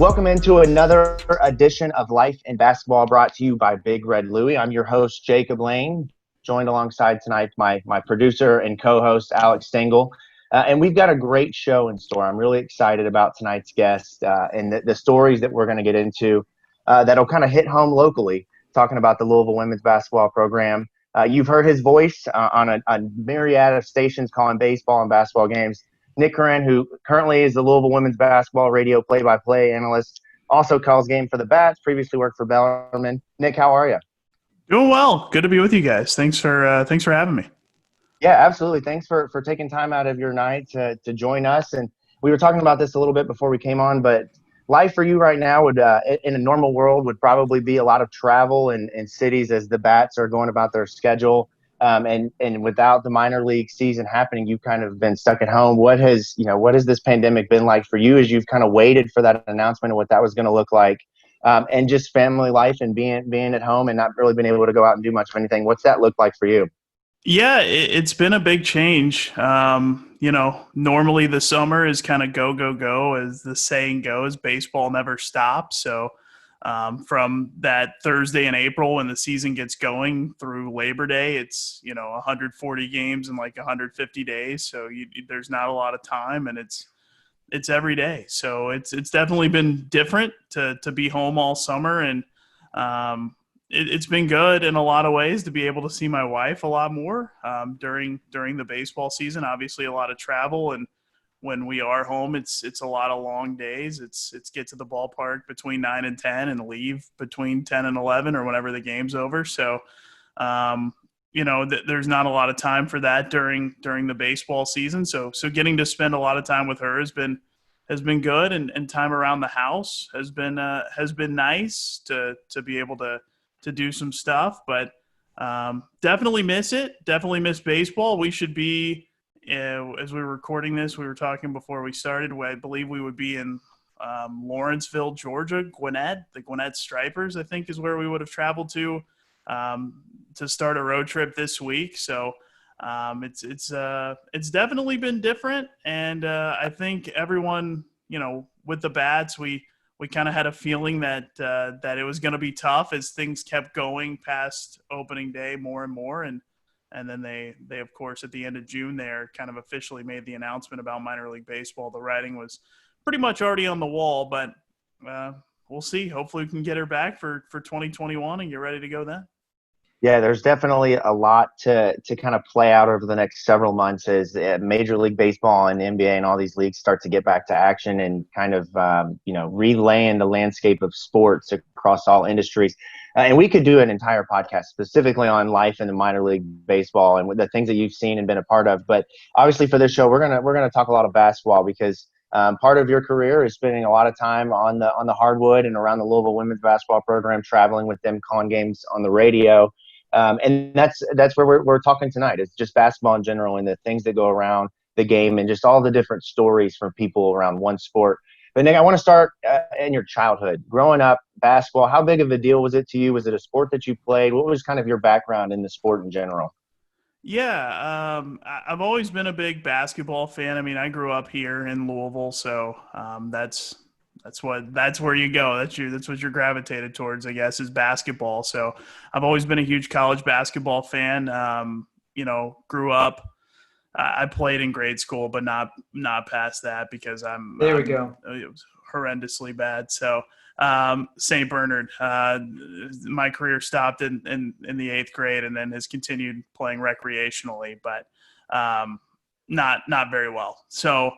Welcome into another edition of Life in Basketball, brought to you by Big Red Louie. I'm your host, Jacob Lane, joined alongside tonight my producer and co-host, Alex Stengel. And we've got a great show in store. I'm really excited about tonight's guest and the stories that we're going to get into that'll kind of hit home locally, talking about the Louisville women's basketball program. You've heard his voice on a myriad of stations calling baseball and basketball games. Nick Curran, who currently is the Louisville women's basketball radio play-by-play analyst, also calls game for the Bats, previously worked for Bellarmine. Nick, how are you? Doing well. Good to be with you guys. Thanks for having me. Yeah, absolutely. Thanks for taking time out of your night to join us. And we were talking about this a little bit before we came on, but life for you right now would, in a normal world, would probably be a lot of travel in cities as the Bats are going about their schedule. And without the minor league season happening, you've kind of been stuck at home. What has this pandemic been like for you as you've kind of waited for that announcement and what that was going to look like, and just family life and being at home and not really being able to go out and do much of anything? What's that look like for you? Yeah, it's been a big change. Normally the summer is kind of go, go, go, as the saying goes. Baseball never stops. So from that Thursday in April when the season gets going through Labor Day, it's 140 games in like 150 days. So there's not a lot of time, and it's every day. So it's definitely been different to be home all summer, and it's been good in a lot of ways to be able to see my wife a lot more during the baseball season. Obviously, a lot of travel, and when we are home, it's a lot of long days. It's get to the ballpark between 9 and 10 and leave between 10 and 11 or whenever the game's over. So, there's not a lot of time for that during the baseball season. So getting to spend a lot of time with her has been good, and time around the house has been nice to be able to do some stuff, but definitely miss it. Definitely miss baseball. We should be, as we were recording this, we were talking before we started, I believe we would be in Lawrenceville, Georgia, Gwinnett. The Gwinnett Stripers, I think, is where we would have traveled to start a road trip this week. So it's definitely been different, and I think everyone, with the Bats, we kind of had a feeling that it was going to be tough as things kept going past opening day more and more. And then they of course, at the end of June, they're kind of officially made the announcement about minor league baseball. The writing was pretty much already on the wall, but we'll see. Hopefully we can get her back for 2021 and get ready to go then. Yeah, there's definitely a lot to kind of play out over the next several months as Major League Baseball and the NBA and all these leagues start to get back to action and kind of, relaying the landscape of sports across all industries. And we could do an entire podcast specifically on life in the minor league baseball and the things that you've seen and been a part of. But obviously for this show, we're gonna talk a lot of basketball because part of your career is spending a lot of time on the hardwood and around the Louisville women's basketball program, traveling with them, calling games on the radio. And that's where we're talking tonight. It's just basketball in general and the things that go around the game and just all the different stories from people around one sport. But Nick, I want to start in your childhood. Growing up, basketball, how big of a deal was it to you? Was it a sport that you played? What was kind of your background in the sport in general? Yeah, I've always been a big basketball fan. I mean, I grew up here in Louisville, so that's where you go. That's what you're gravitated towards, I guess, is basketball. So I've always been a huge college basketball fan. Grew up. I played in grade school, but not past that because There we go. it was horrendously bad. So St. Bernard, my career stopped in the 8th grade and then has continued playing recreationally, but not very well. So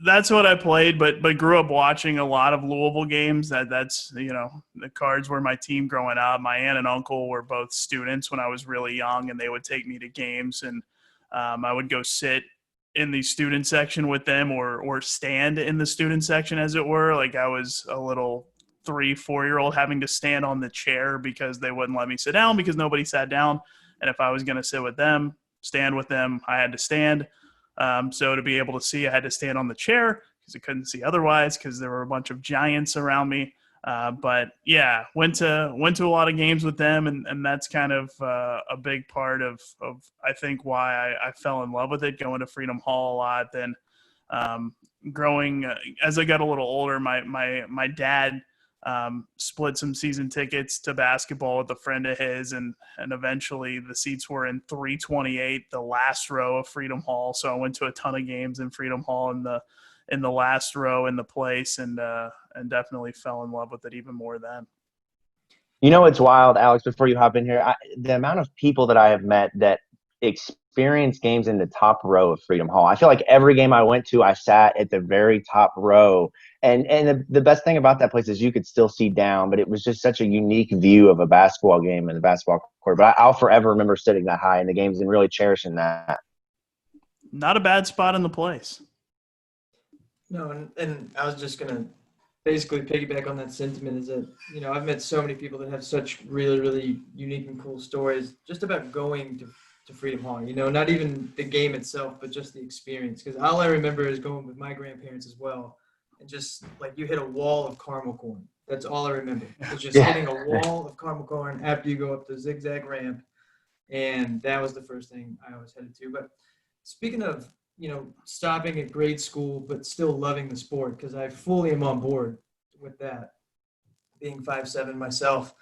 that's what I played, but grew up watching a lot of Louisville games. That's the Cards were my team growing up. My aunt and uncle were both students when I was really young, and they would take me to games, and I would go sit in the student section with them or stand in the student section, as it were. Like I was a little 3-4-year-old having to stand on the chair because they wouldn't let me sit down because nobody sat down. And if I was going to sit with them, stand with them, I had to stand. So to be able to see, I had to stand on the chair because I couldn't see otherwise because there were a bunch of giants around me. But yeah, went to a lot of games with them, and that's kind of a big part of I think why I fell in love with it, going to Freedom Hall a lot. Then growing as I got a little older, my dad split some season tickets to basketball with a friend of his, and eventually the seats were in 328, the last row of Freedom Hall. So I went to a ton of games in Freedom Hall in the last row in the place, and definitely fell in love with it even more then. You know, it's wild, Alex, before you hop in here, the amount of people that I have met that experience games in the top row of Freedom Hall. I feel like every game I went to, I sat at the very top row. And the best thing about that place is you could still see down, but it was just such a unique view of a basketball game in the basketball court. But I'll forever remember sitting that high in the games and really cherishing that. Not a bad spot in the place. No, and I was just going to basically piggyback on that sentiment is that, I've met so many people that have such really, really unique and cool stories just about going to Freedom Hall, not even the game itself, but just the experience. Because all I remember is going with my grandparents as well. And just like you hit a wall of caramel corn. That's all I remember. It's just hitting a wall of caramel corn after you go up the zigzag ramp. And that was the first thing I always headed to. But speaking of, stopping at grade school, but still loving the sport, because I fully am on board with that, being 5'7" myself.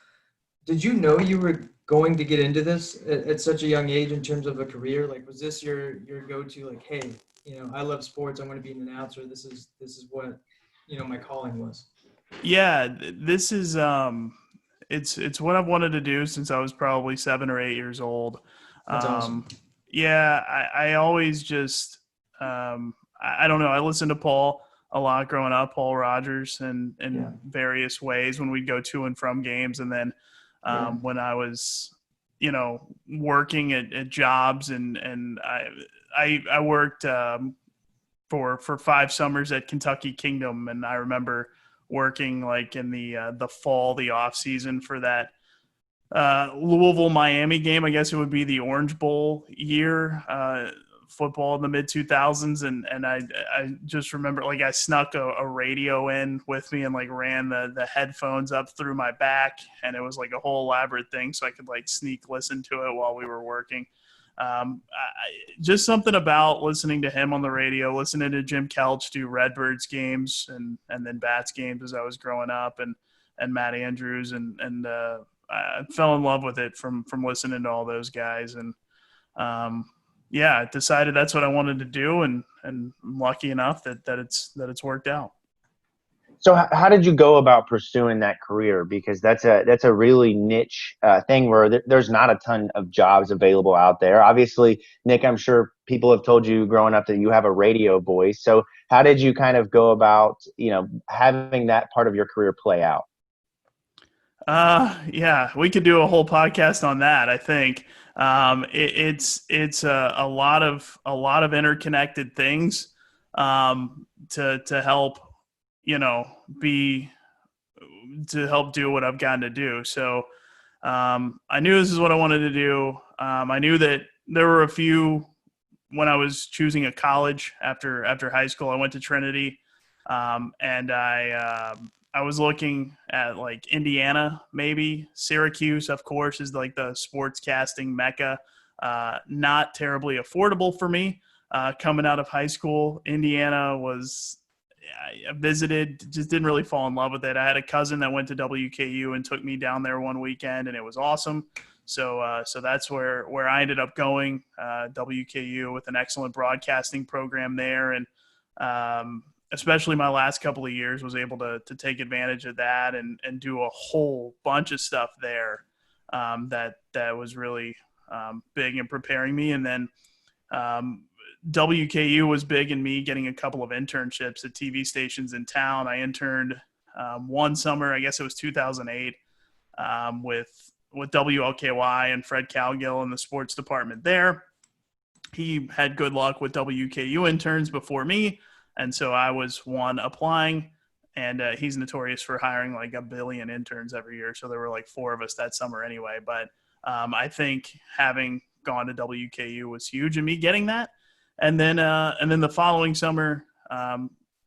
Did you know you were going to get into this at such a young age in terms of a career? Like, was this your go-to, like, hey, I love sports, I want to be an announcer, this is what, my calling was? Yeah, this is it's what I've wanted to do since I was probably 7 or 8 years old. That's awesome. Yeah, I always just I don't know. I listened to Paul a lot growing up, Paul Rogers, and in various ways when we'd go to and from games. And then when I was, working at jobs, and I worked for 5 summers at Kentucky Kingdom, and I remember working like in the fall, the off season for that Louisville Miami game. I guess it would be the Orange Bowl year, football in the mid 2000s. And I just remember, like, I snuck a radio in with me and like ran the headphones up through my back, and it was like a whole elaborate thing so I could like sneak listen to it while we were working. Just something about listening to him on the radio, listening to Jim Kelch do Redbirds games and then Bats games as I was growing up, and Matt Andrews, and I fell in love with it from listening to all those guys. And I decided that's what I wanted to do, and I'm lucky enough that it's worked out. So how did you go about pursuing that career? Because that's a really niche thing where there's not a ton of jobs available out there. Obviously, Nick, I'm sure people have told you growing up that you have a radio voice. So how did you kind of go about, having that part of your career play out? We could do a whole podcast on that. I think it's a lot of interconnected things to help. To help do what I've gotten to do. So I knew this is what I wanted to do. I knew that there were a few when I was choosing a college after high school. I went to Trinity, and I was looking at like Indiana, maybe Syracuse, of course, is like the sports casting mecca. Not terribly affordable for me coming out of high school. Indiana was. I visited, just didn't really fall in love with it. I had a cousin that went to WKU and took me down there one weekend, and it was awesome. So that's where I ended up going, WKU, with an excellent broadcasting program there. And especially my last couple of years was able to take advantage of that and do a whole bunch of stuff there that was really big in preparing me. And then WKU was big in me getting a couple of internships at TV stations in town. I interned one summer, I guess it was 2008, with WLKY and Fred Cowgill in the sports department there. He had good luck with WKU interns before me, and so I was one applying, and he's notorious for hiring like a billion interns every year, so there were like 4 of us that summer anyway. But I think having gone to WKU was huge in me getting that. And then the following summer,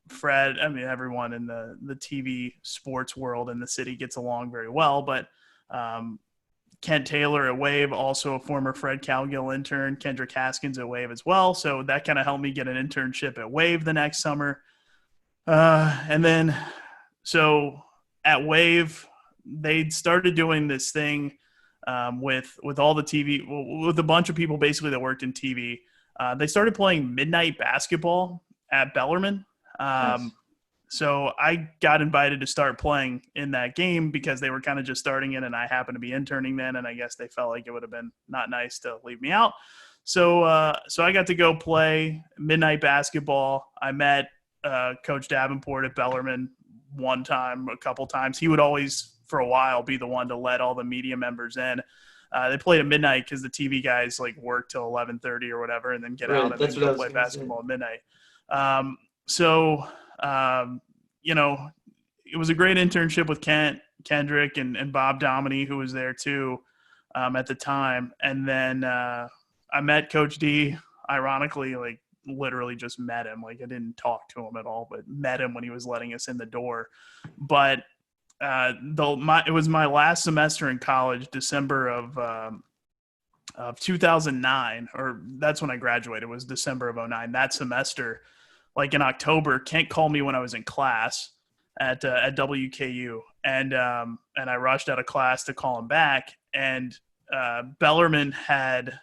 Fred, I mean, everyone in the TV sports world in the city gets along very well, but Kent Taylor at Wave, also a former Fred Cowgill intern, Kendrick Haskins at Wave as well. So that kind of helped me get an internship at Wave the next summer. And then, so at Wave, they started doing this thing with all the TV, with a bunch of people basically that worked in TV. They started playing midnight basketball at Bellarmine. Nice. So I got invited to start playing in that game because they were kind of just starting it, and I happened to be interning then, and I guess they felt like it would have been not nice to leave me out. So I got to go play midnight basketball. I met Coach Davenport at Bellarmine one time, a couple times. He would always, for a while, be the one to let all the media members in. They played at midnight because the TV guys like work till 11:30 or whatever, and then get out and then go play basketball at midnight. Um, so you know, it was a great internship with Kendrick and Bob Dominy, who was there too at the time. And then I met Coach D, ironically, like literally just met him. Like I didn't talk to him at all, but met him when he was letting us in the door. But it was my last semester in college, December of 2009, or that's when I graduated. It was December of 2009. That semester, like in October, Kent called me when I was in class at WKU, and I rushed out of class to call him back. And Bellarmine had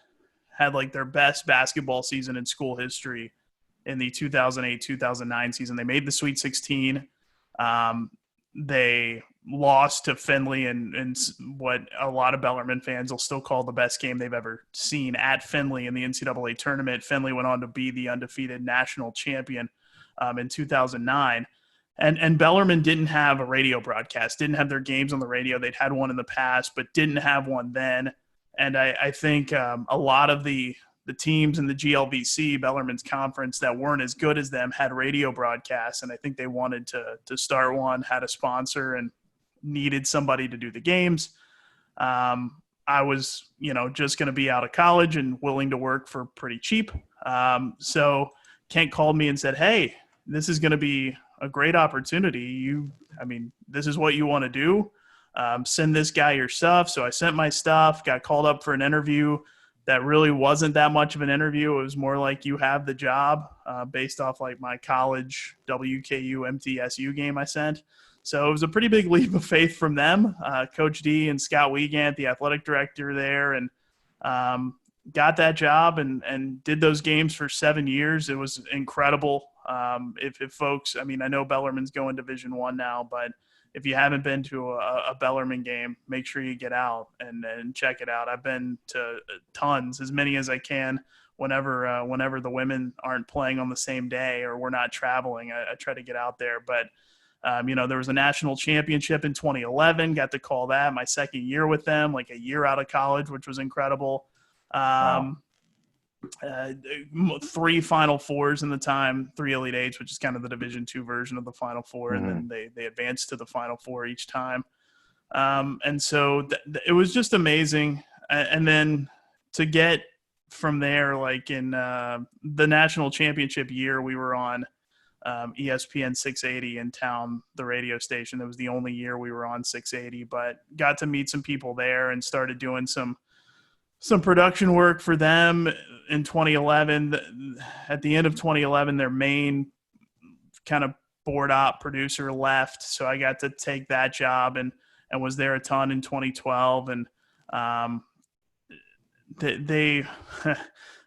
like their best basketball season in school history in the 2008-2009 season. They made the Sweet 16. They lost to Findlay in what a lot of Bellarmine fans will still call the best game they've ever seen at Findlay in the NCAA tournament. Findlay went on to be the undefeated national champion in 2009. And Bellarmine didn't have a radio broadcast, didn't have their games on the radio. They'd had one in the past, but didn't have one then. And I think a lot of the teams in the GLVC, Bellarmine's conference, that weren't as good as them had radio broadcasts. And I think they wanted to start one, had a sponsor, and needed somebody to do the games. I was, just going to be out of college and willing to work for pretty cheap. So Kent called me and said, "Hey, this is going to be a great opportunity. This is what you want to do. Send this guy your stuff." So I sent my stuff, got called up for an interview that really wasn't that much of an interview. It was more like, you have the job, based off like my college WKU MTSU game I sent. So it was a pretty big leap of faith from them. Coach D and Scott Wiegand, the athletic director there, and got that job and did those games for 7 years. It was incredible. If folks, I know Bellarmine's going Division I now, but if you haven't been to a Bellarmine game, make sure you get out and check it out. I've been to tons, as many as I can, whenever the women aren't playing on the same day or we're not traveling. I try to get out there. But, there was a national championship in 2011, got to call that my second year with them, like a year out of college, which was incredible. Wow. 3 Final Fours in the time, 3 Elite Eights, which is kind of the Division II version of the Final Four, and then they advanced to the Final Four each time. And so it was just amazing. And then to get from there, like in the national championship year, we were on ESPN 680 in town, the radio station. That was the only year we were on 680, but got to meet some people there and started doing some production work for them in 2011. At the end of 2011, their main kind of board op producer left. So I got to take that job and was there a ton in 2012. And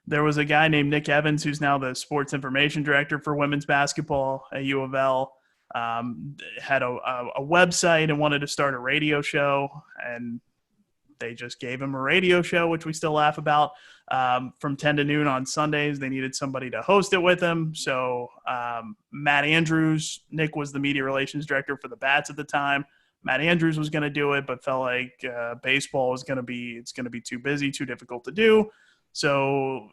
there was a guy named Nick Evans, who's now the sports information director for women's basketball at U of L. Had a website and wanted to start a radio show, and they just gave him a radio show, which we still laugh about, from 10 to noon on Sundays. They needed somebody to host it with him. So Matt Andrews, Nick was the media relations director for the Bats at the time. Matt Andrews was going to do it, but felt like baseball was going to be too busy, too difficult to do. So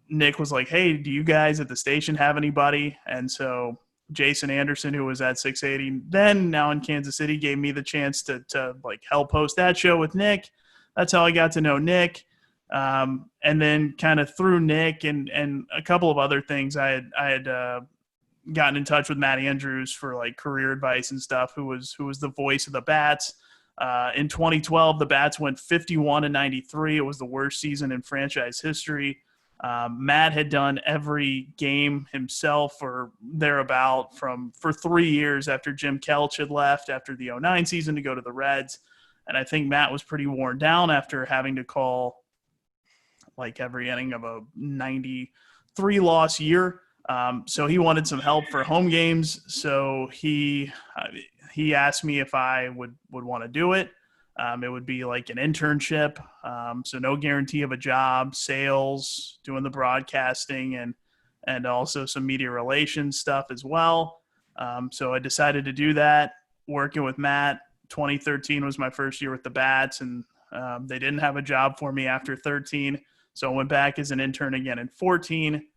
Nick was like, "Hey, do you guys at the station have anybody?" And so Jason Anderson, who was at 680 then, now in Kansas City, gave me the chance to like help host that show with Nick. That's how I got to know Nick. And then kind of through Nick and a couple of other things, I had gotten in touch with Matt Andrews for like career advice and stuff, who was the voice of the Bats. In 2012, the Bats went 51-93. It was the worst season in franchise history. Matt had done every game himself or thereabout for 3 years after Jim Kelch had left after the 2009 season to go to the Reds. And I think Matt was pretty worn down after having to call like every inning of a 93-loss year. So he wanted some help for home games. So he asked me if I would want to do it. It would be like an internship. So no guarantee of a job, sales, doing the broadcasting and also some media relations stuff as well. So I decided to do that, working with Matt. 2013 was my first year with the Bats, and they didn't have a job for me after 13. So I went back as an intern again in 14.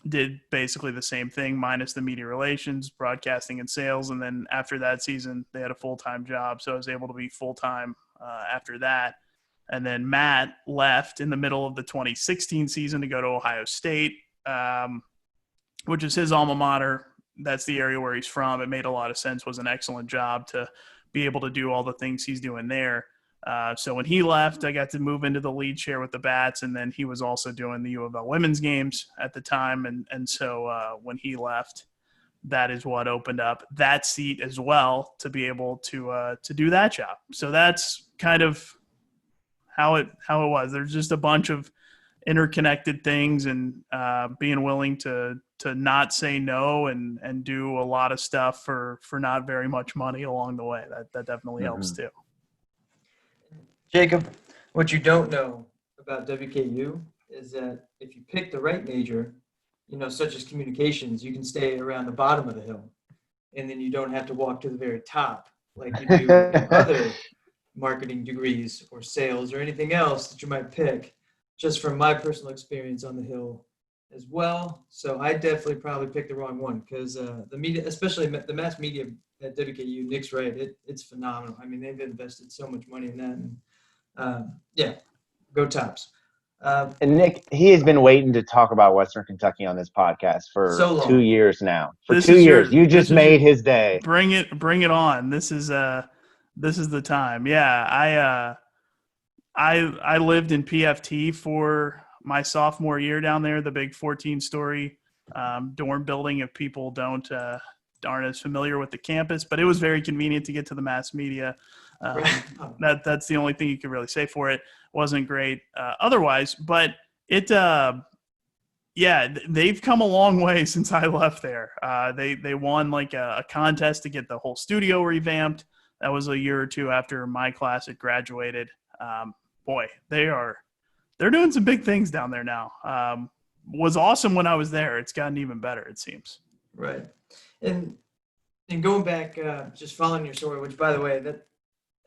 Did basically the same thing minus the media relations, broadcasting, and sales. And then after that season, they had a full-time job. So I was able to be full-time after that. And then Matt left in the middle of the 2016 season to go to Ohio State, which is his alma mater. That's the area where he's from. It made a lot of sense, was an excellent job to be able to do all the things he's doing there. So when he left, I got to move into the lead chair with the Bats, and then he was also doing the U of L women's games at the time. And so when he left, that is what opened up that seat as well to be able to do that job. So that's kind of how it was. There's just a bunch of interconnected things, and being willing to not say no and do a lot of stuff for not very much money along the way. That definitely helps too. Jacob, what you don't know about WKU is that if you pick the right major, such as communications, you can stay around the bottom of the hill, and then you don't have to walk to the very top like you do in other marketing degrees or sales or anything else that you might pick, just from my personal experience on the hill as well. So I definitely probably picked the wrong one, because the media, especially the mass media at WKU, Nick's right, it's phenomenal. I mean, they've invested so much money in that, and go Tops. And Nick, he has been waiting to talk about Western Kentucky on this podcast for so 2 years now. For this 2 years, you just made your, his day. Bring it on. This is the time. Yeah, I lived in PFT for my sophomore year down there, the big 14-story dorm building. If people aren't as familiar with the campus, but it was very convenient to get to the mass media. That's the only thing you could really say for it. Wasn't great otherwise, but it they've come a long way since I left there. They won like a contest to get the whole studio revamped. That was a year or two after my class had graduated. Boy, they're doing some big things down there now. Was awesome when I was there. It's gotten even better, it seems. Right. And going back, just following your story, which, by the way, that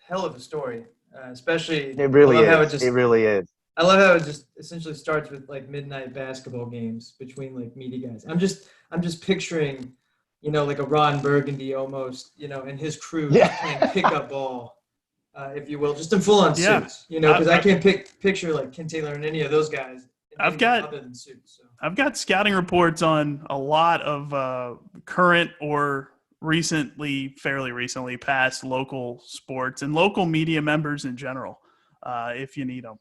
hell of a story, especially. It really is. It really is. I love how it just essentially starts with like midnight basketball games between like media guys. I'm just picturing, like a Ron Burgundy almost, and his crew playing pickup ball, if you will, just in full-on suits, because I can't picture like Ken Taylor and any of those guys. Other than suits, so. I've got scouting reports on a lot of current or fairly recently past local sports and local media members in general, if you need them.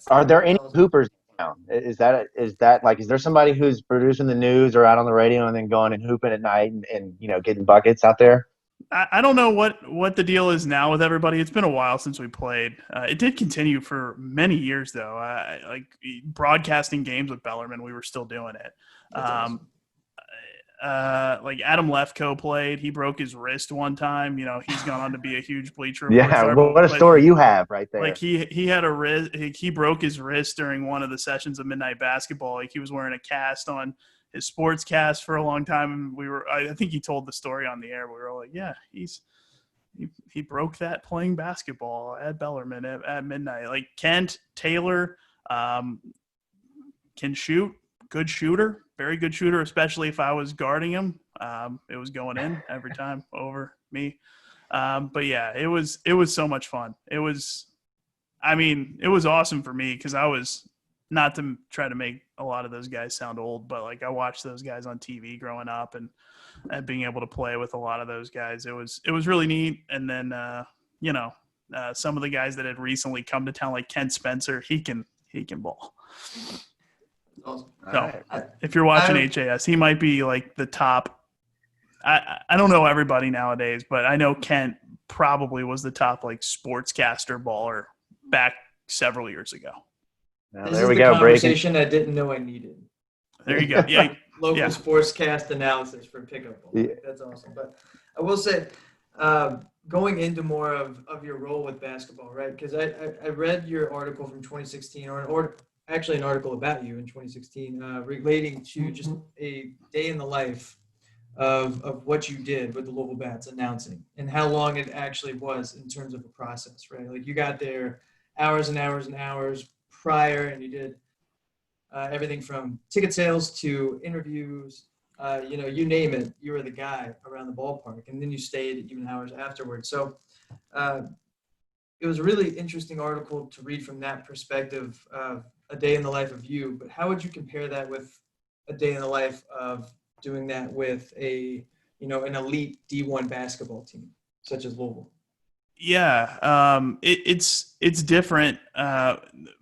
Are there any hoopers now? Is there somebody who's producing the news or out on the radio and then going and hooping at night and getting buckets out there? I don't know what the deal is now with everybody. It's been a while since we played. It did continue for many years, though. Like broadcasting games with Bellarmine, we were still doing it. Awesome. Like Adam Lefko played. He broke his wrist one time. He's gone on to be a huge Bleacher Report star. What a story you have right there. Like he had a wrist. He broke his wrist during one of the sessions of Midnight Basketball. Like he was wearing a cast on his sports cast for a long time, and I think he told the story on the air. We were like, yeah, he broke that playing basketball at Bellarmine at midnight. Like Kent Taylor can shoot, good shooter, very good shooter, especially if I was guarding him. It was going in every time over me. But yeah, it was so much fun. It was awesome for me because I was, not to try to make a lot of those guys sound old, but like I watched those guys on TV growing up and being able to play with a lot of those guys. It was really neat. And then, some of the guys that had recently come to town, like Kent Spencer, he can he can ball. Awesome. So right. if you're watching HAS, he might be like the top. I don't know everybody nowadays, but I know Kent probably was the top like sportscaster baller back several years ago. Now, This there is we the go. conversation I didn't know I needed. There you go. Yeah. Local Yeah. sportscast analysis for pickup ball. Yeah. That's awesome. But I will say, going into more of your role with basketball, right? Because I read your article from 2016, or actually an article about you in 2016, relating to just a day in the life of what you did with the Louisville Bats announcing and how long it actually was in terms of a process, right? Like you got there hours and hours and hours prior, and you did everything from ticket sales to interviews, you name it, you were the guy around the ballpark, and then you stayed even hours afterwards. So it was a really interesting article to read from that perspective of a day in the life of you. But how would you compare that with a day in the life of doing that with an elite D1 basketball team such as Louisville? Yeah, it's different.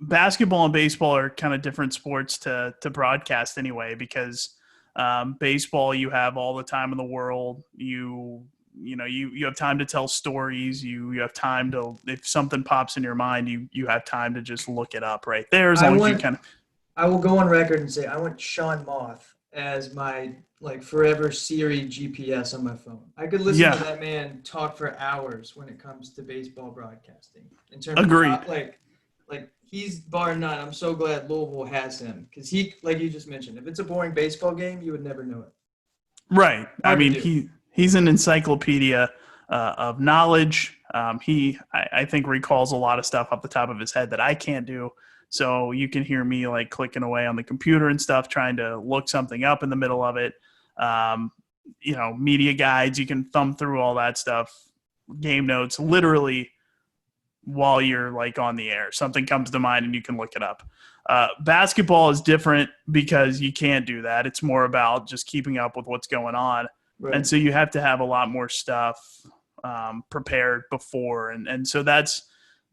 Basketball and baseball are kind of different sports to broadcast anyway, because baseball, you have all the time in the world. You have time to tell stories. You have time to, if something pops in your mind, you have time to just look it up right there. As long as you kind of. I will go on record and say I want Sean Moth as my forever Siri GPS on my phone. I could listen to that man talk for hours when it comes to baseball broadcasting. In terms Agreed. of like he's bar none. I'm so glad Louisville has him because he, like you just mentioned, if it's a boring baseball game, you would never know it. Right. I mean, he's an encyclopedia of knowledge. I think recalls a lot of stuff off the top of his head that I can't do. So you can hear me like clicking away on the computer and stuff, trying to look something up in the middle of it. Media guides, you can thumb through all that stuff, game notes, literally while you're like on the air. Something comes to mind and you can look it up. Basketball is different because you can't do that. It's more about just keeping up with what's going on. Right. And so you have to have a lot more stuff prepared before. And so that's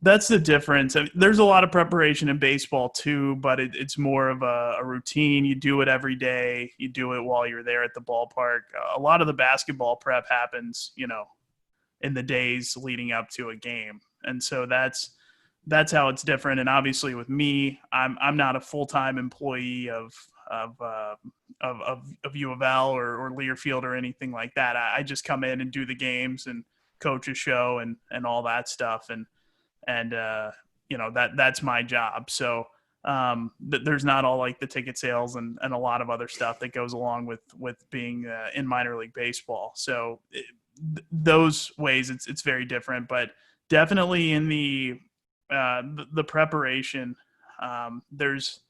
the difference. I mean, there's a lot of preparation in baseball too, but it's more of a routine. You do it every day. You do it while you're there at the ballpark. A lot of the basketball prep happens, in the days leading up to a game. And so that's how it's different. And obviously with me, I'm not a full-time employee of U of L or Learfield or anything like that. I just come in and do the games and coach a show and all that stuff. And that's my job. So there's not all like the ticket sales and a lot of other stuff that goes along with being in minor league baseball. So those ways it's very different, but definitely in the preparation, there's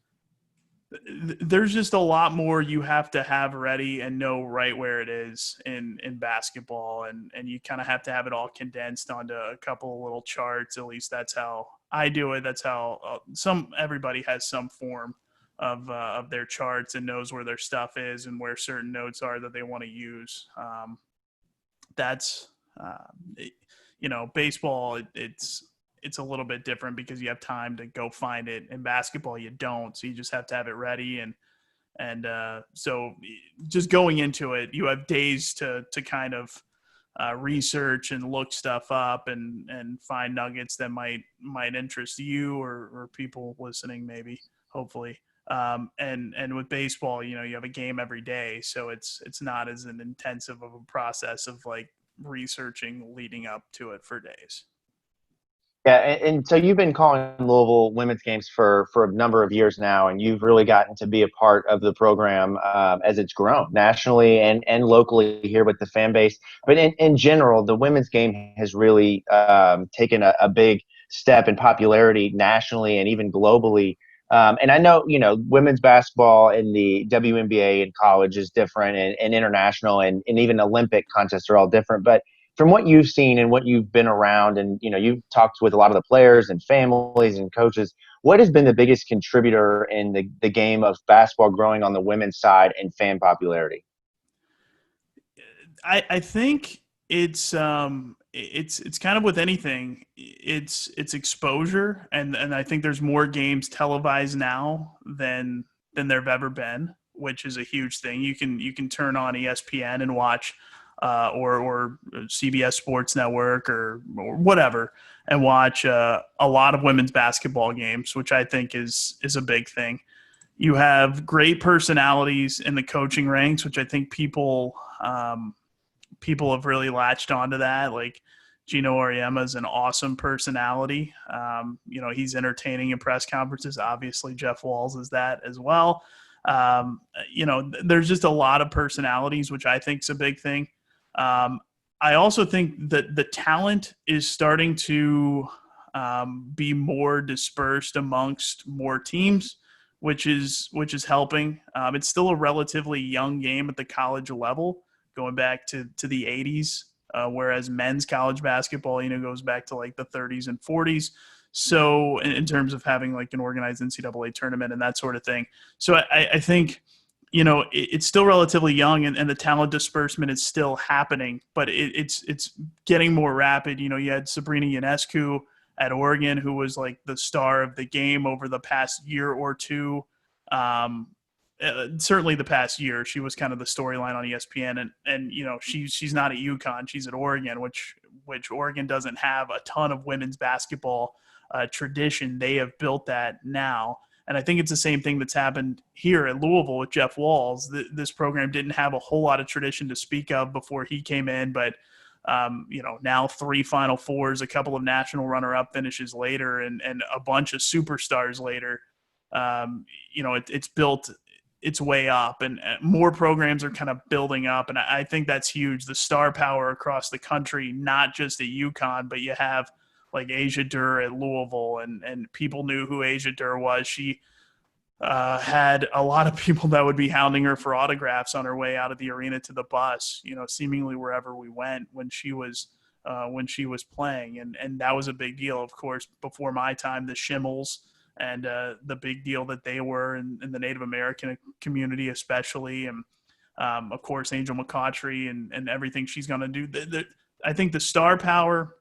just a lot more you have to have ready and know right where it is in basketball. And you kind of have to have it all condensed onto a couple of little charts. At least that's how I do it. That's how everybody has some form of their charts and knows where their stuff is and where certain notes are that they want to use. Baseball, it's a little bit different because you have time to go find it. In basketball, you don't. So you just have to have it ready. And so just going into it, you have days to kind of research and look stuff up and find nuggets that might interest you or people listening, maybe, hopefully. And with baseball, you have a game every day. So it's not as an intensive of a process of like researching leading up to it for days. Yeah, and so you've been calling Louisville women's games for a number of years now, and you've really gotten to be a part of the program as it's grown nationally and locally here with the fan base. But in general, the women's game has really taken a big step in popularity nationally and even globally. And I know, women's basketball in the WNBA in college is different, and international and even Olympic contests are all different. But from what you've seen and what you've been around and, you've talked with a lot of the players and families and coaches, what has been the biggest contributor in the game of basketball growing on the women's side and fan popularity? I think it's it's kind of with anything. It's exposure, and I think there's more games televised now than there've ever been, which is a huge thing. You can turn on ESPN and watch, or CBS Sports Network or whatever, and watch a lot of women's basketball games, which I think is a big thing. You have great personalities in the coaching ranks, which I think people have really latched onto that. Like Gino Auriemma is an awesome personality. He's entertaining in press conferences. Obviously, Jeff Walz is that as well. There's just a lot of personalities, which I think is a big thing. I also think that the talent is starting to be more dispersed amongst more teams, which is helping. It's still a relatively young game at the college level, going back to the 80s, whereas men's college basketball, goes back to like the 30s and 40s. So in terms of having like an organized NCAA tournament and that sort of thing. So I think, it's still relatively young, and the talent disbursement is still happening, but it's getting more rapid. You had Sabrina Ionescu at Oregon, who was like the star of the game over the past year or two. Certainly the past year, she was kind of the storyline on ESPN, and she's not at UConn, she's at Oregon, which Oregon doesn't have a ton of women's basketball tradition. They have built that now. And I think it's the same thing that's happened here at Louisville with Jeff Walz. This program didn't have a whole lot of tradition to speak of before he came in, but now 3 Final Fours, a couple of national runner-up finishes later, and a bunch of superstars later. It's built its way up, and more programs are kind of building up, and I think that's huge. The star power across the country, not just at UConn, but you have like Asia Durr at Louisville, and people knew who Asia Durr was. She had a lot of people that would be hounding her for autographs on her way out of the arena to the bus, seemingly wherever we went when she was playing. And that was a big deal. Of course, before my time, the Shimmels and the big deal that they were in the Native American community, especially. And of course, Angel McCautry and everything she's going to do. I think the star power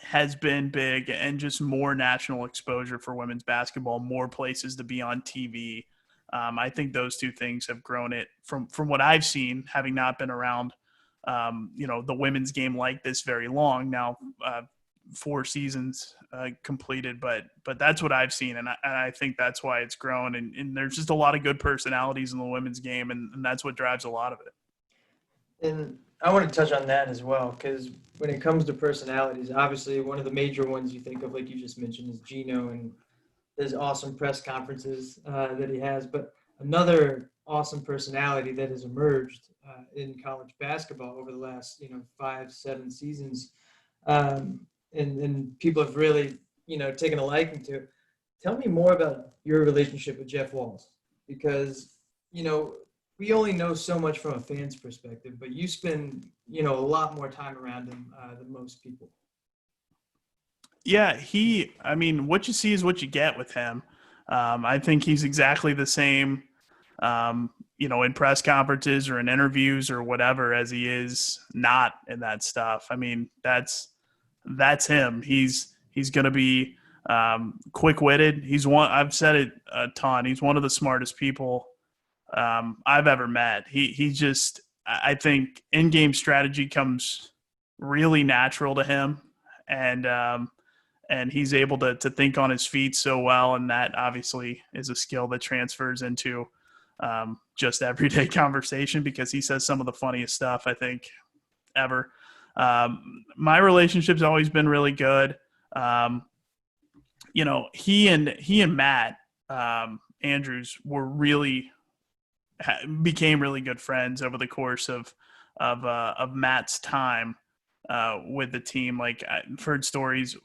has been big, and just more national exposure for women's basketball, more places to be on TV. I think those two things have grown it from what I've seen, having not been around, the women's game like this very long now, 4 seasons completed, but that's what I've seen. And I think that's why it's grown. And there's just a lot of good personalities in the women's game, and that's what drives a lot of it. And I want to touch on that as well, because when it comes to personalities, obviously one of the major ones you think of, like you just mentioned, is Gino and his awesome press conferences that he has. But another awesome personality that has emerged in college basketball over the last 5-7 seasons, and people have really taken a liking to. Tell me more about your relationship with Jeff Walz, because we only know so much from a fan's perspective, but you spend, a lot more time around him than most people. Yeah, what you see is what you get with him. I think he's exactly the same, in press conferences or in interviews or whatever, as he is not in that stuff. That's him. He's going to be quick-witted. I've said it a ton. He's one of the smartest people I've ever met. I think in-game strategy comes really natural to him, and he's able to think on his feet so well, and that obviously is a skill that transfers into just everyday conversation, because he says some of the funniest stuff, I think, ever. My relationship's always been really good. He and Matt Andrews became really good friends over the course of Matt's time with the team. Like, I've heard stories.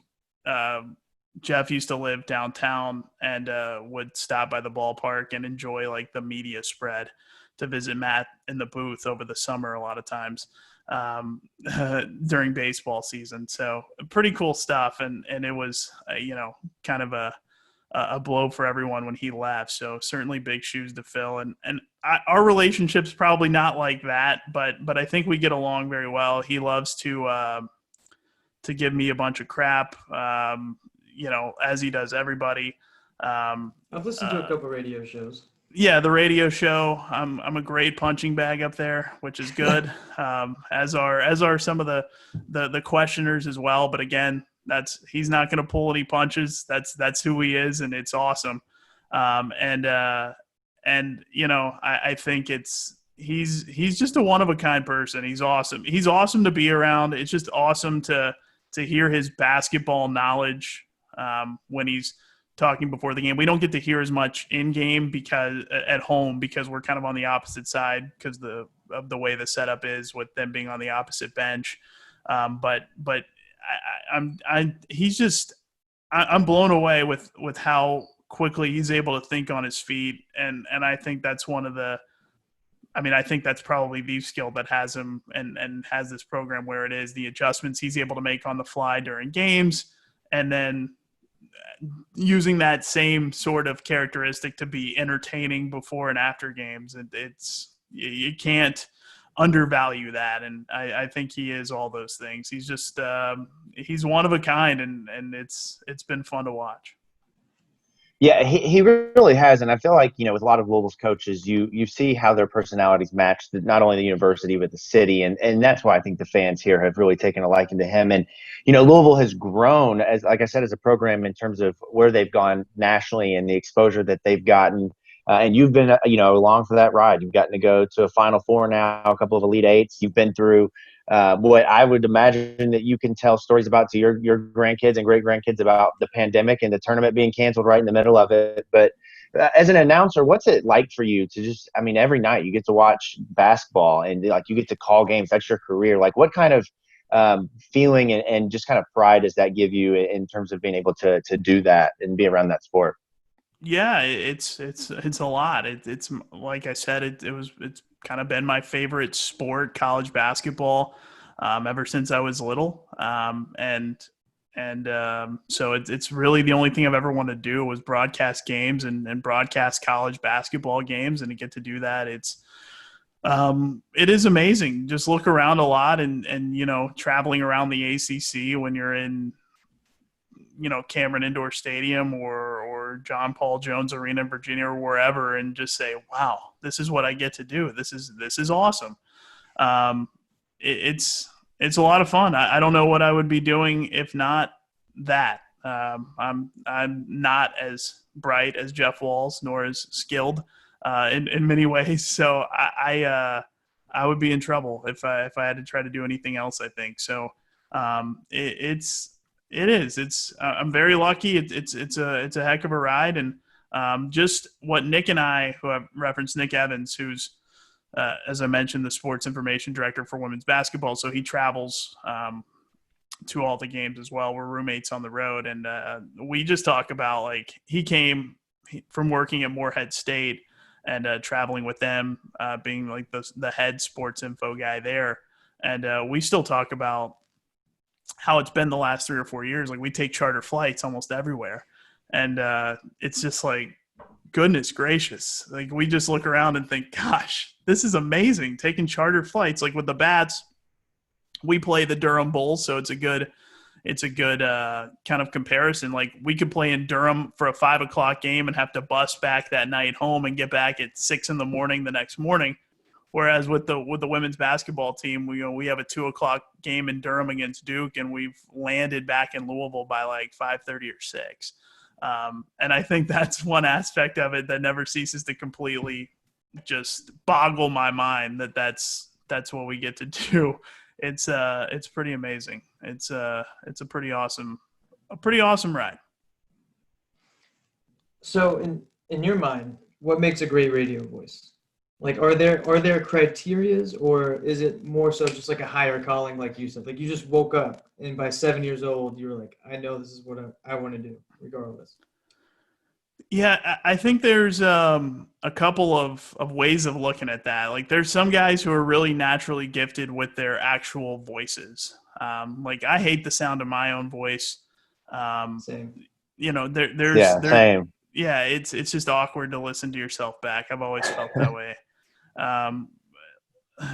Jeff used to live downtown and would stop by the ballpark and enjoy like the media spread to visit Matt in the booth over the summer a lot of times during baseball season. So pretty cool stuff. And it was, kind of a blow for everyone when he left. So certainly big shoes to fill. And our relationship's probably not like that, but I think we get along very well. He loves to give me a bunch of crap, as he does everybody. I've listened to a couple radio shows. Yeah, the radio show. I'm a great punching bag up there, which is good. As are some of the questioners as well. But again, he's not going to pull any punches. That's who he is, and it's awesome. I think he's just a one of a kind person. He's awesome. He's awesome to be around. It's just awesome to hear his basketball knowledge when he's talking before the game. We don't get to hear as much in game because at home, because we're kind of on the opposite side because of the way the setup is with them being on the opposite bench. But I'm blown away with how quickly he's able to think on his feet. And I think that's I think that's probably the skill that has him and has this program where it is, the adjustments he's able to make on the fly during games, and then using that same sort of characteristic to be entertaining before and after games. You can't undervalue that. And I think he is all those things. He's just, he's one of a kind, and it's been fun to watch. Yeah, he really has, and I feel like with a lot of Louisville's coaches, you see how their personalities match not only the university but the city, and that's why I think the fans here have really taken a liking to him. And Louisville has grown, as like I said, as a program in terms of where they've gone nationally and the exposure that they've gotten. And you've been along for that ride. You've gotten to go to a Final Four now, a couple of Elite Eights. You've been through what I would imagine that you can tell stories about to your grandkids and great grandkids about the pandemic and the tournament being canceled right in the middle of it. But as an announcer, what's it like for you to just, every night you get to watch basketball and you get to call games? That's your career. Like, what kind of feeling and just kind of pride does that give you in terms of being able to do that and be around that sport? Yeah, it's a lot. It's like I said, it's kind of been my favorite sport, college basketball, ever since I was little. So it's really the only thing I've ever wanted to do was broadcast games and broadcast college basketball games, and to get to do that, it is amazing. Just look around a lot and traveling around the ACC when you're in Cameron Indoor Stadium or John Paul Jones Arena in Virginia or wherever, and just say, wow, this is what I get to do. This is awesome. It's a lot of fun. I don't know what I would be doing if not that. I'm not as bright as Jeff Walls, nor as skilled in many ways. So I would be in trouble if I had to try to do anything else, I think. So I'm very lucky. It's a heck of a ride. And just what Nick and I, who have referenced Nick Evans, who's, as I mentioned, the sports information director for women's basketball. So he travels to all the games as well. We're roommates on the road. And we just talk about, he came from working at Morehead State and traveling with them, being the head sports info guy there. And we still talk about how it's been the last 3 or 4 years. We take charter flights almost everywhere. And it's just goodness gracious. We just look around and think, gosh, this is amazing. Taking charter flights, with the Bats, we play the Durham Bulls. So it's a good kind of comparison. We could play in Durham for a 5:00 game and have to bus back that night home and get back at 6 a.m. the next morning. Whereas with the women's basketball team, we have a 2:00 game in Durham against Duke, and we've landed back in Louisville by 5:30 or 6. And I think that's one aspect of it that never ceases to completely just boggle my mind that's what we get to do. It's pretty amazing. It's a pretty awesome ride. So in your mind, what makes a great radio voice? Are there criterias, or is it more so just a higher calling, like you said? You just woke up and by 7 years old, you were like, I know this is what I want to do regardless. Yeah, I think there's a couple of ways of looking at that. There's some guys who are really naturally gifted with their actual voices. I hate the sound of my own voice. Same. Same. Yeah, it's just awkward to listen to yourself back. I've always felt that way.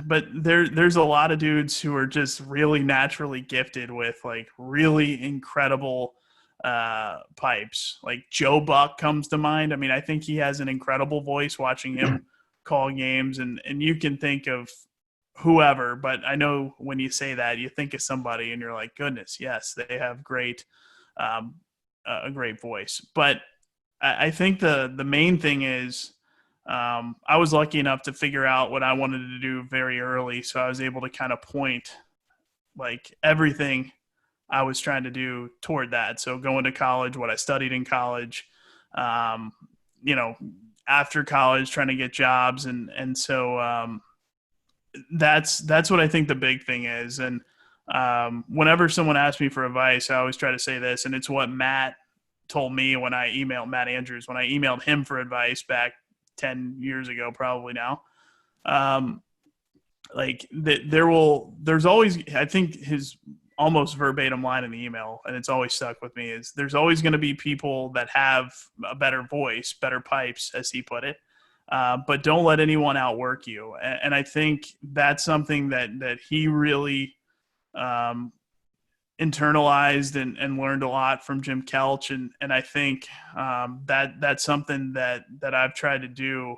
there's a lot of dudes who are just really naturally gifted with like really incredible pipes. Like Joe Buck comes to mind. I mean, I think he has an incredible voice watching him call games, and you can think of whoever, but I know when you say that, you think of somebody and you're like, goodness, yes, they have a great voice. But I think the main thing is I was lucky enough to figure out what I wanted to do very early, so I was able to kind of point like everything I was trying to do toward that. So going to college, what I studied in college, um, you know, after college, trying to get jobs, and so that's what I think the big thing is. And whenever someone asks me for advice, I always try to say this, and it's what Matt told me when I emailed Matt Andrews, when I emailed him for advice back 10 years ago, probably now. There's always, I think his almost verbatim line in the email, and it's always stuck with me, is there's always going to be people that have a better voice, better pipes, as he put it. But don't let anyone outwork you. And I think that's something that he really internalized and learned a lot from Jim Kelch. And I think that's something that I've tried to do.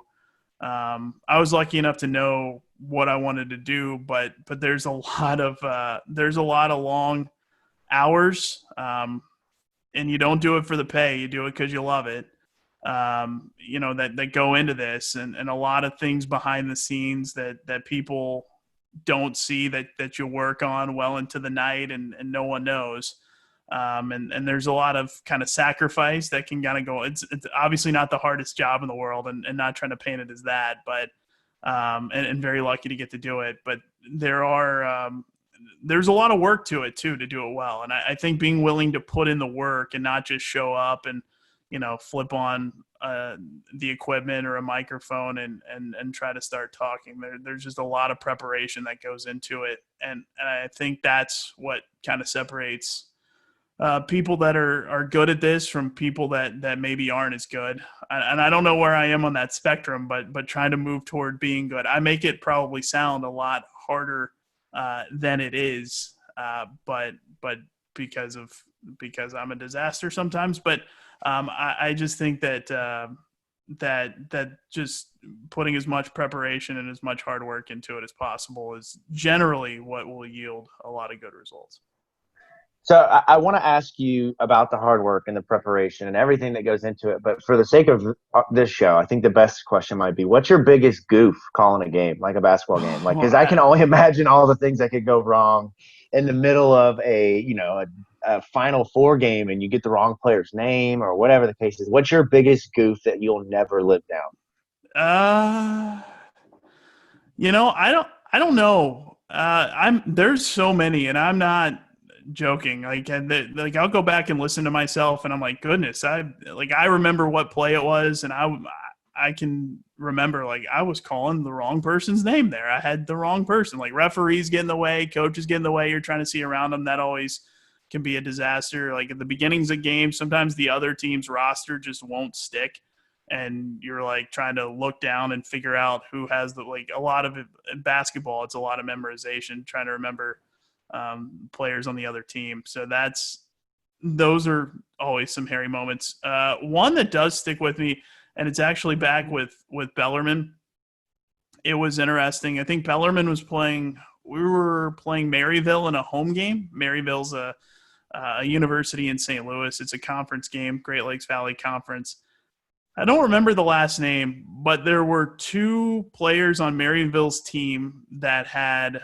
I was lucky enough to know what I wanted to do, but there's a lot of long hours, and you don't do it for the pay. You do it because you love it. That go into this, and a lot of things behind the scenes that people don't see that you work on well into the night, and no one knows. And there's a lot of kind of sacrifice that can kind of go. It's obviously not the hardest job in the world, and not trying to paint it as that, but and very lucky to get to do it. But there's a lot of work to it too, to do it well. And I think being willing to put in the work and not just show up and flip on the equipment or a microphone and try to start talking. There's just a lot of preparation that goes into it. And I think that's what kind of separates people that are good at this from people that maybe aren't as good. And I don't know where I am on that spectrum, but trying to move toward being good. I make it probably sound a lot harder than it is, but because I'm a disaster sometimes. But I just think that just putting as much preparation and as much hard work into it as possible is generally what will yield a lot of good results. So I want to ask you about the hard work and the preparation and everything that goes into it. But for the sake of this show, I think the best question might be, what's your biggest goof calling a game, like a basketball game? Like, because I can only imagine all the things that could go wrong in the middle of a Final Four game, and you get the wrong player's name or whatever the case is. What's your biggest goof that you'll never live down? I don't know. There's so many, and I'm not joking. Like I'll go back and listen to myself, and I'm like, goodness, I remember what play it was, and I can remember like I was calling the wrong person's name there. I had the wrong person. Like referees get in the way, coaches get in the way. You're trying to see around them. That always can be a disaster. Like at the beginnings of games, sometimes the other team's roster just won't stick, and you're like trying to look down and figure out who has a lot of it, in basketball, it's a lot of memorization, trying to remember players on the other team. So those are always some hairy moments. One that does stick with me, and it's actually back with Bellarmine. It was interesting. I think Bellarmine was we were playing Maryville in a home game. Maryville's a university in St. Louis. It's a conference game, Great Lakes Valley Conference. I don't remember the last name, but there were two players on Maryville's team that had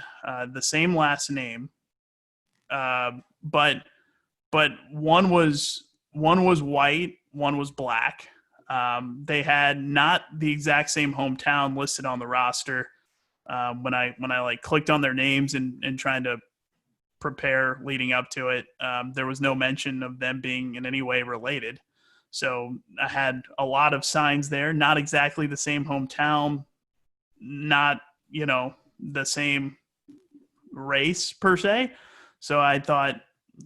the same last name, but one was white, one was black. They had not the exact same hometown listed on the roster. When I clicked on their names and trying to prepare leading up to it, there was no mention of them being in any way related. So I had a lot of signs there, not exactly the same hometown, not, the same race per se. So I thought,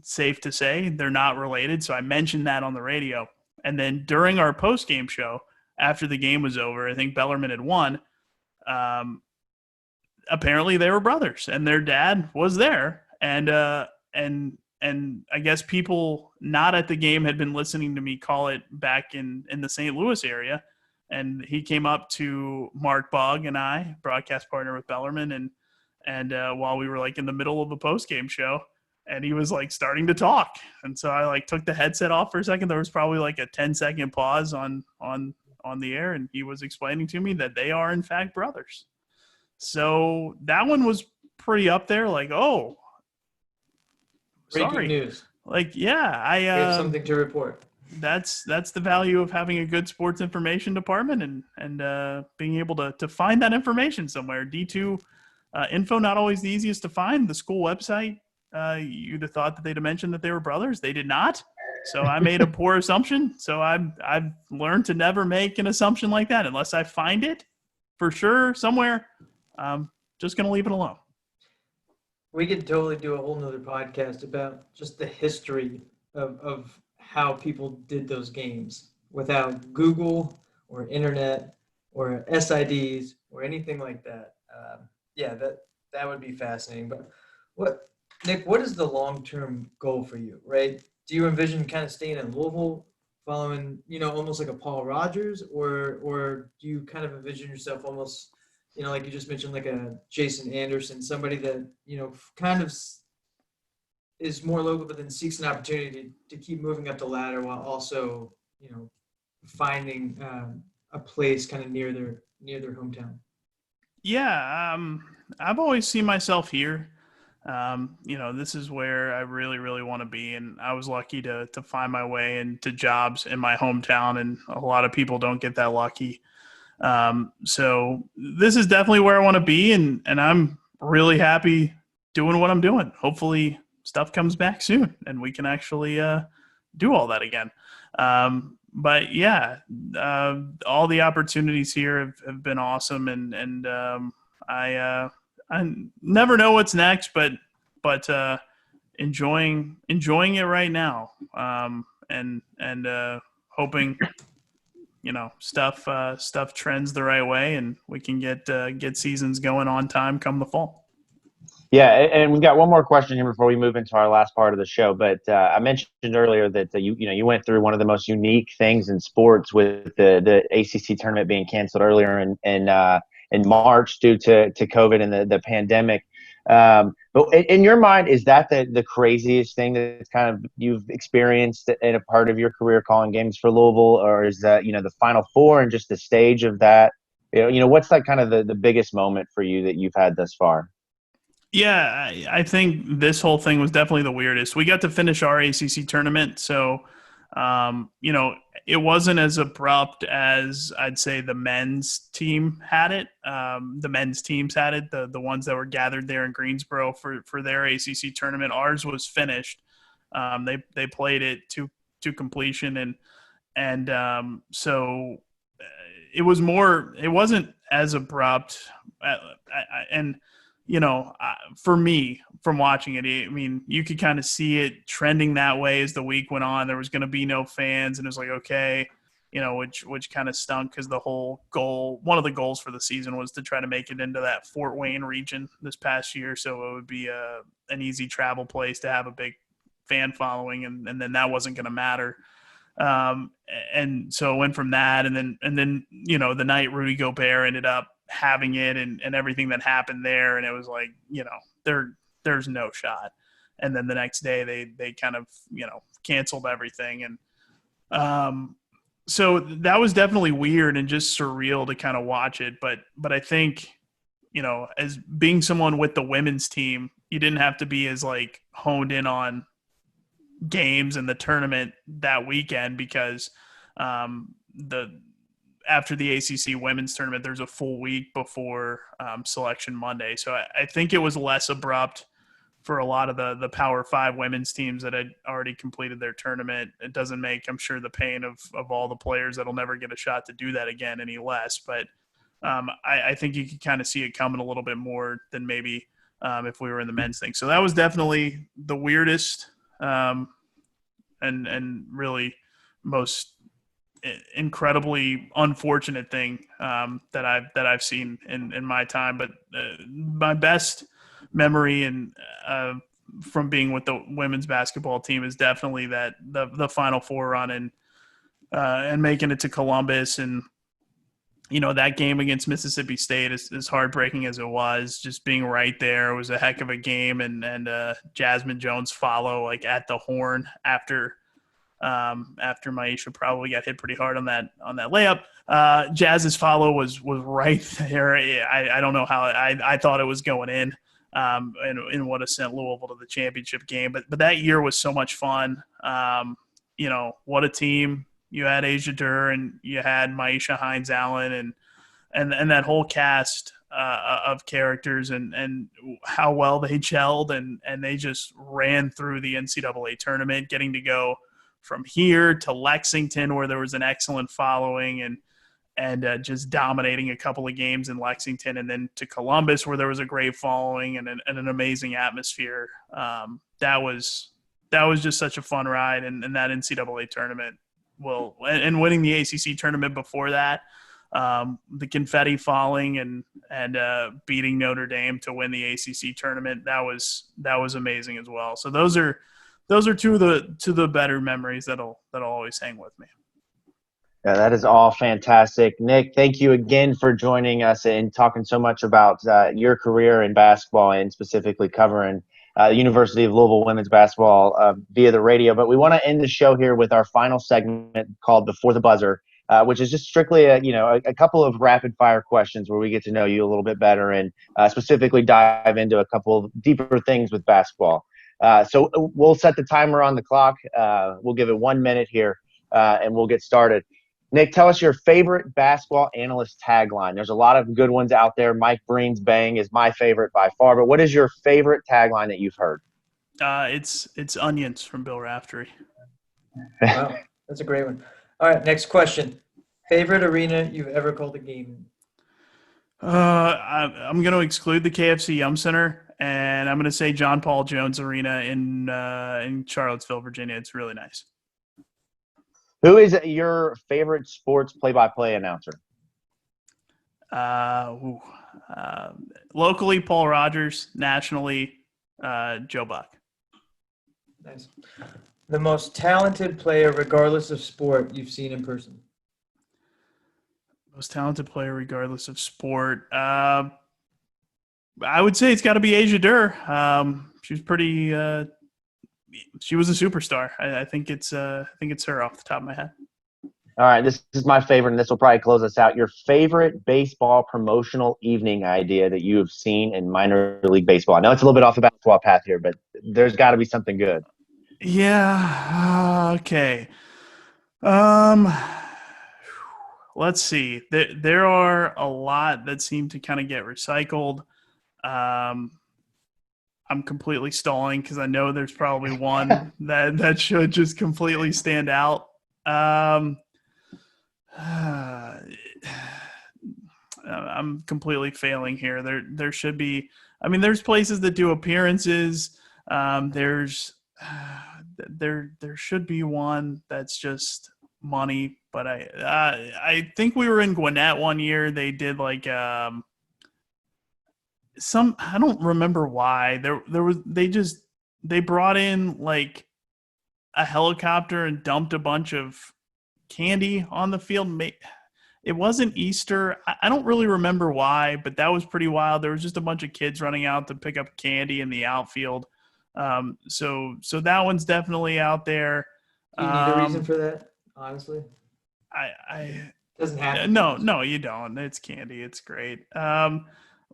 safe to say they're not related. So I mentioned that on the radio. And then during our post-game show, after the game was over, I think Bellarmine had won. apparently they were brothers, and their dad was there, and I guess people not at the game had been listening to me call it back in the St. Louis area, and he came up to Mark Bogg and I, broadcast partner with Bellerman, and while we were like in the middle of a post game show, and he was like starting to talk, and so I like took the headset off for a second. There was probably like a 10-second pause on the air, and he was explaining to me that they are in fact brothers. So that one was pretty up there. Like, oh, Breaking sorry. news. Like, yeah, We have something to report. That's the value of having a good sports information department and being able to find that information somewhere. D2 info, not always the easiest to find. The school website, you'd have thought that they'd have mentioned that they were brothers. They did not. So I made a poor assumption. So I've learned to never make an assumption like that unless I find it for sure somewhere. I'm just going to leave it alone. We could totally do a whole nother podcast about just the history of how people did those games without Google or internet or SIDs or anything like that. That would be fascinating. But Nick, what is the long-term goal for you, right? Do you envision kind of staying in Louisville, following, almost like a Paul Rogers, or do you kind of envision yourself almost, like you just mentioned, like a Jason Anderson, somebody that, kind of is more local, but then seeks an opportunity to keep moving up the ladder while also, finding a place kind of near their hometown? Yeah, I've always seen myself here. This is where I really, really want to be. And I was lucky to find my way into jobs in my hometown. And a lot of people don't get that lucky. So this is definitely where I want to be. And I'm really happy doing what I'm doing. Hopefully stuff comes back soon and we can actually do all that again. But yeah, all the opportunities here have been awesome. And I never know what's next, but enjoying it right now, and hoping stuff trends the right way, and we can get seasons going on time come the fall. Yeah, and we've got one more question here before we move into our last part of the show. But I mentioned earlier that you went through one of the most unique things in sports with the ACC tournament being canceled earlier in March due to COVID and the pandemic. But in your mind, is that the craziest thing that's kind of you've experienced in a part of your career calling games for Louisville, or is that the Final Four and just the stage of that? What's like kind of the biggest moment for you that you've had thus far? Yeah, I think this whole thing was definitely the weirdest. We got to finish our ACC tournament, so it wasn't as abrupt as I'd say the men's team had it. The men's teams had it, the ones that were gathered there in Greensboro for their ACC tournament. Ours was finished. They played it to completion, and so it was more. It wasn't as abrupt, for me, from watching it, I mean, you could kind of see it trending that way as the week went on. There was going to be no fans, and it was like, okay, which kind of stunk because one of the goals for the season was to try to make it into that Fort Wayne region this past year, so it would be an easy travel place to have a big fan following, and then that wasn't going to matter. And so it went from that, and then the night Rudy Gobert ended up having it and everything that happened there, and it was like there's no shot. And then the next day they kind of canceled everything, and so that was definitely weird and just surreal to kind of watch it. But I think as being someone with the women's team, you didn't have to be as like honed in on games and the tournament that weekend because after the ACC women's tournament, there's a full week before Selection Monday. So I think it was less abrupt for a lot of the Power 5 women's teams that had already completed their tournament. It doesn't make, I'm sure, the pain of all the players that'll never get a shot to do that again any less. But I think you could kind of see it coming a little bit more than maybe if we were in the men's thing. So that was definitely the weirdest and really most incredibly unfortunate thing that I've seen in my time. But my best memory and from being with the women's basketball team is definitely that the Final Four run and making it to Columbus. And that game against Mississippi State, as heartbreaking as it was, just being right there was a heck of a game. And Jasmine Jones follow like at the horn after Maisha probably got hit pretty hard on that layup. Jazz's follow was right there. I don't know how I thought it was going in, and would have sent Louisville to the championship game. But that year was so much fun. What a team. You had Asia Durr and you had Maisha Hines-Allen and that whole cast of characters and how well they gelled and they just ran through the NCAA tournament, getting to go from here to Lexington where there was an excellent following and just dominating a couple of games in Lexington, and then to Columbus where there was a great following and an amazing atmosphere. That was just such a fun ride, and that NCAA tournament. Well, and winning the ACC tournament before that, the confetti falling and beating Notre Dame to win the ACC tournament, that was amazing as well. So those are two of the better memories that'll always hang with me. Yeah, that is all fantastic. Nick, thank you again for joining us and talking so much about your career in basketball and specifically covering the University of Louisville women's basketball via the radio. But we want to end the show here with our final segment called Before the Buzzer, which is just strictly a couple of rapid fire questions where we get to know you a little bit better and specifically dive into a couple of deeper things with basketball. So we'll set the timer on the clock. We'll give it 1 minute here and we'll get started. Nick, tell us your favorite basketball analyst tagline. There's a lot of good ones out there. Mike Breen's Bang is my favorite by far. But what is your favorite tagline that you've heard? It's Onions from Bill Raftery. Wow, that's a great one. All right, next question. Favorite arena you've ever called a game in? I'm going to exclude the KFC Yum Center, and I'm going to say John Paul Jones Arena in Charlottesville, Virginia. It's really nice. Who is your favorite sports play-by-play announcer? Locally, Paul Rogers. Nationally, Joe Buck. Nice. The most talented player, regardless of sport, you've seen in person? Most talented player, regardless of sport. I would say it's got to be Asia Durr. She was pretty. She was a superstar. I think it's her off the top of my head. All right, this is my favorite, and this will probably close us out. Your favorite baseball promotional evening idea that you have seen in minor league baseball? I know it's a little bit off the basketball path here, but there's got to be something good. Yeah. Okay. Let's see. There are a lot that seem to kind of get recycled. I'm completely stalling because I know there's probably one that should just completely stand out. I'm completely failing here. There should be. I mean, there's places that do appearances. There should be one that's just money. But I think we were in Gwinnett one year. They did like I don't remember why they brought in like a helicopter and dumped a bunch of candy on the field. It wasn't Easter. I don't really remember why, but that was pretty wild. There was just a bunch of kids running out to pick up candy in the outfield. So that one's definitely out there. Do you need a reason for that, honestly? I doesn't happen. No, you don't. It's candy. It's great.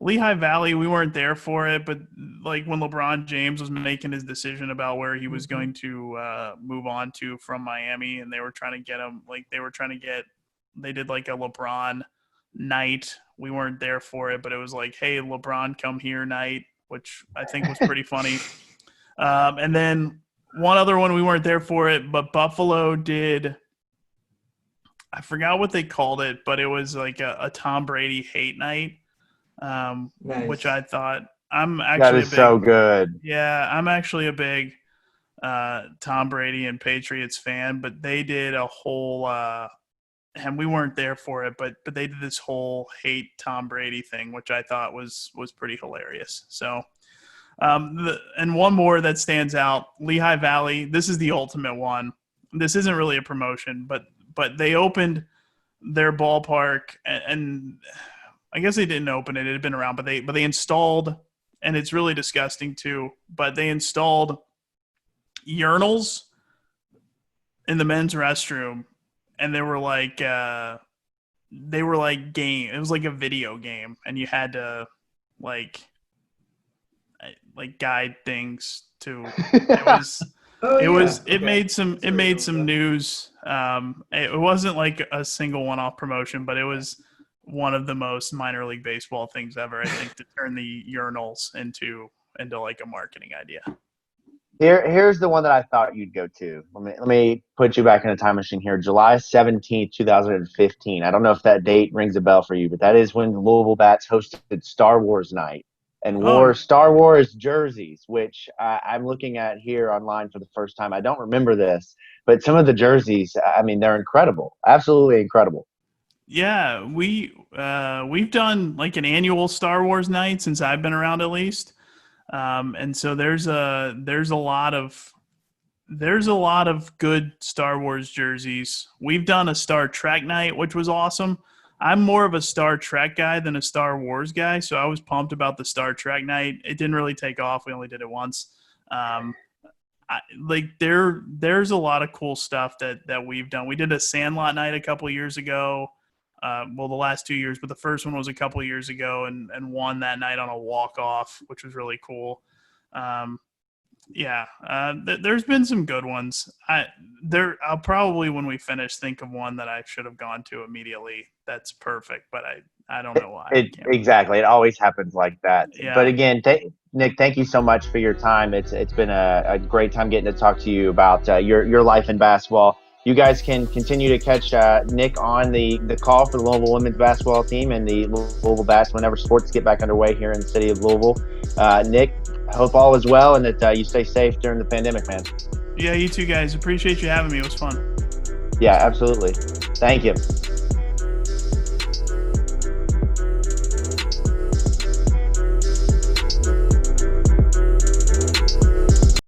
Lehigh Valley, we weren't there for it, but like when LeBron James was making his decision about where he was going to move on to from Miami, and they were trying to get him, they did like a LeBron night. We weren't there for it, but it was like, hey, LeBron, come here night, which I think was pretty funny. And then one other one, we weren't there for it, but Buffalo did. I forgot what they called it, but it was like a Tom Brady hate night. Nice. Which I thought that is so good. Yeah, I'm actually a big Tom Brady and Patriots fan, but they did a whole and we weren't there for it, but they did this whole hate Tom Brady thing, which I thought was pretty hilarious. So, and one more that stands out, Lehigh Valley. This is the ultimate one. This isn't really a promotion, but they opened their ballpark, and I guess they didn't open it. It had been around, but they installed, and it's really disgusting too, but they installed urinals in the men's restroom, and they were like game. It was like a video game, and you had to like guide things to. It was. It made some news. It wasn't like a single one-off promotion, but it was one of the most minor league baseball things ever, I think, to turn the urinals into like a marketing idea. Here's the one that I thought you'd go to. Let me put you back in a time machine here. July 17th, 2015. I don't know if that date rings a bell for you, but that is when the Louisville Bats hosted Star Wars Night and wore Star Wars jerseys, which I'm looking at here online for the first time. I don't remember this, but some of the jerseys, I mean, they're incredible. Absolutely incredible. Yeah, we've done like an annual Star Wars night since I've been around, at least. And so there's a lot of good Star Wars jerseys. We've done a Star Trek night, which was awesome. I'm more of a Star Trek guy than a Star Wars guy, so I was pumped about the Star Trek night. It didn't really take off. We only did it once. There's a lot of cool stuff that we've done. We did a Sandlot night a couple of years ago. The last 2 years, but the first one was a couple of years ago, and won that night on a walk-off, which was really cool. There's been some good ones. I'll probably, when we finish, think of one that I should have gone to immediately. That's perfect, but I don't know why. Exactly. It always happens like that. Yeah. But again, Nick, thank you so much for your time. It's been a great time getting to talk to you about your life in basketball. You guys can continue to catch Nick on the call for the Louisville women's basketball team and the Louisville Bats whenever sports get back underway here in the city of Louisville. Nick, hope all is well and that you stay safe during the pandemic, man. Yeah, you too, guys. Appreciate you having me. It was fun. Yeah, absolutely. Thank you.